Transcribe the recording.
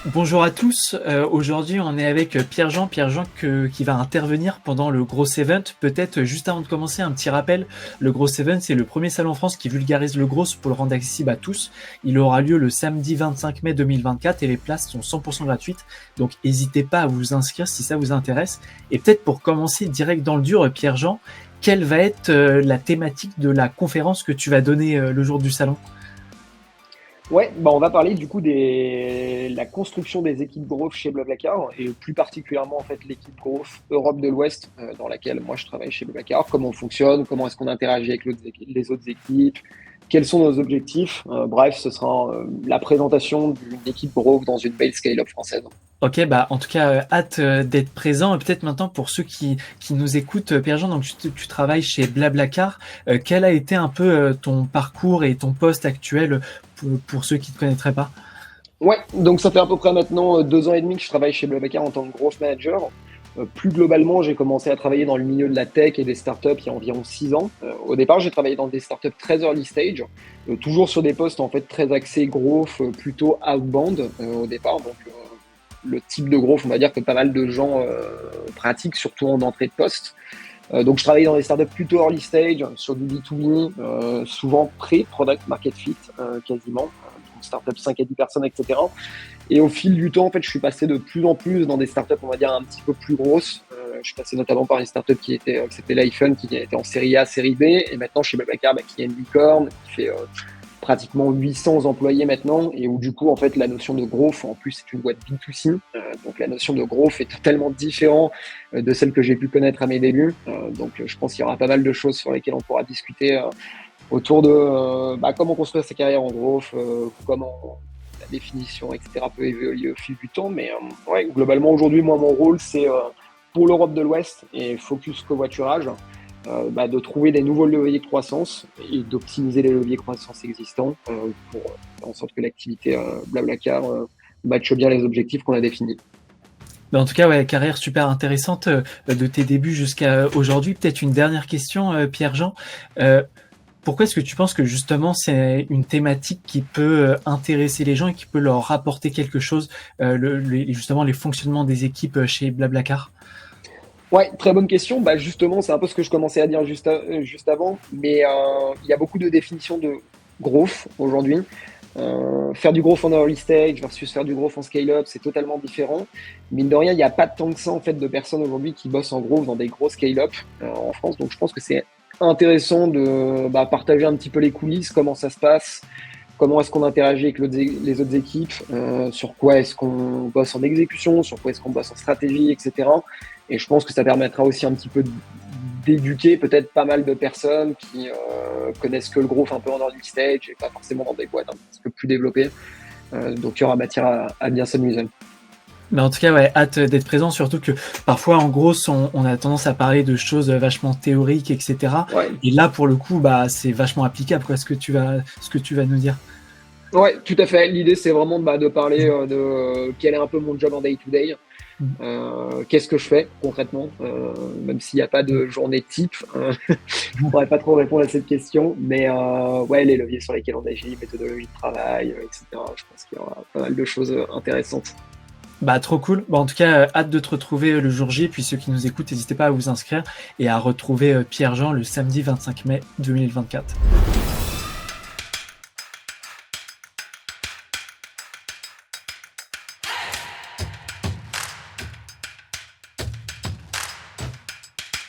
Bonjour à tous. Aujourd'hui, on est avec Pierre-Jean. Pierre-Jean qui va intervenir pendant le Gros Event. Peut-être juste avant de commencer, un petit rappel. Le Gros Event, c'est le premier salon en France qui vulgarise le gros pour le rendre accessible à tous. Il aura lieu le samedi 25 mai 2024 et les places sont 100% gratuites. Donc, n'hésitez pas à vous inscrire si ça vous intéresse. Et peut-être pour commencer direct dans le dur, Pierre-Jean, quelle va être la thématique de la conférence que tu vas donner le jour du salon? Ouais, on va parler du coup de la construction des équipes growth chez Blablacar et plus particulièrement en fait l'équipe growth Europe de l'Ouest dans laquelle moi je travaille chez Blablacar. Comment on fonctionne, comment est-ce qu'on interagit avec les autres équipes, quels sont nos objectifs. Bref, ce sera la présentation d'une équipe growth dans une belle scale-up française. Ok, bah en tout cas, hâte d'être présent. Et peut-être maintenant pour ceux qui nous écoutent, Pierre-Jean, donc tu travailles chez Blablacar. Quel a été un peu ton parcours et ton poste actuel pour ceux qui ne te connaîtraient pas? Ouais, donc ça fait à peu près maintenant 2 ans et demi que je travaille chez Blablacar en tant que growth manager. Plus globalement, j'ai commencé à travailler dans le milieu de la tech et des startups il y a environ 6 ans. Au départ, j'ai travaillé dans des startups très early stage, toujours sur des postes en fait très axés growth, plutôt outbound au départ. Donc le type de growth, on va dire que pas mal de gens pratiquent, surtout en entrée de poste. Donc je travaillais dans des startups plutôt early stage, sur du B2B, souvent pré-product market fit quasiment. Donc startup 5 à 10 personnes, etc. Et au fil du temps, en fait, je suis passé de plus en plus dans des startups, on va dire, un petit peu plus grosses. Je suis passé notamment par une startup qui s'appelait l'iPhone, qui était en série A, série B. Et maintenant, chez Blablacar, qui est une licorne, qui fait pratiquement 800 employés maintenant. Et où, du coup, en fait, la notion de growth, en plus, c'est une boîte B2C. Donc, la notion de growth est totalement différente de celle que j'ai pu connaître à mes débuts. Donc, je pense qu'il y aura pas mal de choses sur lesquelles on pourra discuter autour de comment construire sa carrière en growth, comment la définition, etc. peut évoluer au fil du temps. Mais ouais, globalement, aujourd'hui, moi, mon rôle, c'est pour l'Europe de l'Ouest et focus covoiturage, de trouver des nouveaux leviers de croissance et d'optimiser les leviers de croissance existants pour faire en sorte que l'activité Blablacar matche bien les objectifs qu'on a définis. Bah, en tout cas, ouais, carrière super intéressante de tes débuts jusqu'à aujourd'hui. Peut-être une dernière question, Pierre-Jean. Euh, Pourquoi est-ce que tu penses que justement c'est une thématique qui peut intéresser les gens et qui peut leur rapporter quelque chose, justement les fonctionnements des équipes chez Blablacar? Ouais, très bonne question. Justement, c'est un peu ce que je commençais à dire juste avant, mais il y a beaucoup de définitions de growth aujourd'hui. Faire du growth en early stage versus faire du growth en scale-up, c'est totalement différent. Mine de rien, il n'y a pas tant que ça en fait de personnes aujourd'hui qui bossent en growth dans des gros scale-up en France. Donc je pense que c'est intéressant de partager un petit peu les coulisses, comment ça se passe, comment est-ce qu'on interagit avec les autres équipes, sur quoi est-ce qu'on bosse en exécution, sur quoi est-ce qu'on bosse en stratégie, etc. Et je pense que ça permettra aussi un petit peu d'éduquer peut-être pas mal de personnes qui connaissent que le growth un peu en early stage et pas forcément dans des boîtes un petit peu plus développées. Donc il y aura matière à bien s'amuser. Mais en tout cas, ouais, hâte d'être présent, surtout que parfois, en gros, on a tendance à parler de choses vachement théoriques, etc. Ouais, Et là, pour le coup, bah, c'est vachement applicable, quoi, ce que tu vas nous dire. ouais, tout à fait. L'idée c'est vraiment de parler de quel est un peu mon job en day-to-day. Qu'est-ce que je fais concrètement, même s'il n'y a pas de journée type, je pourrais pas trop répondre à cette question, mais ouais, les leviers sur lesquels on agit, méthodologie de travail, etc. Je pense qu'il y aura pas mal de choses intéressantes. Bah, trop cool. Bah, en tout cas, hâte de te retrouver le jour J. Et puis ceux qui nous écoutent, n'hésitez pas à vous inscrire et à retrouver Pierre-Jean le samedi 25 mai 2024.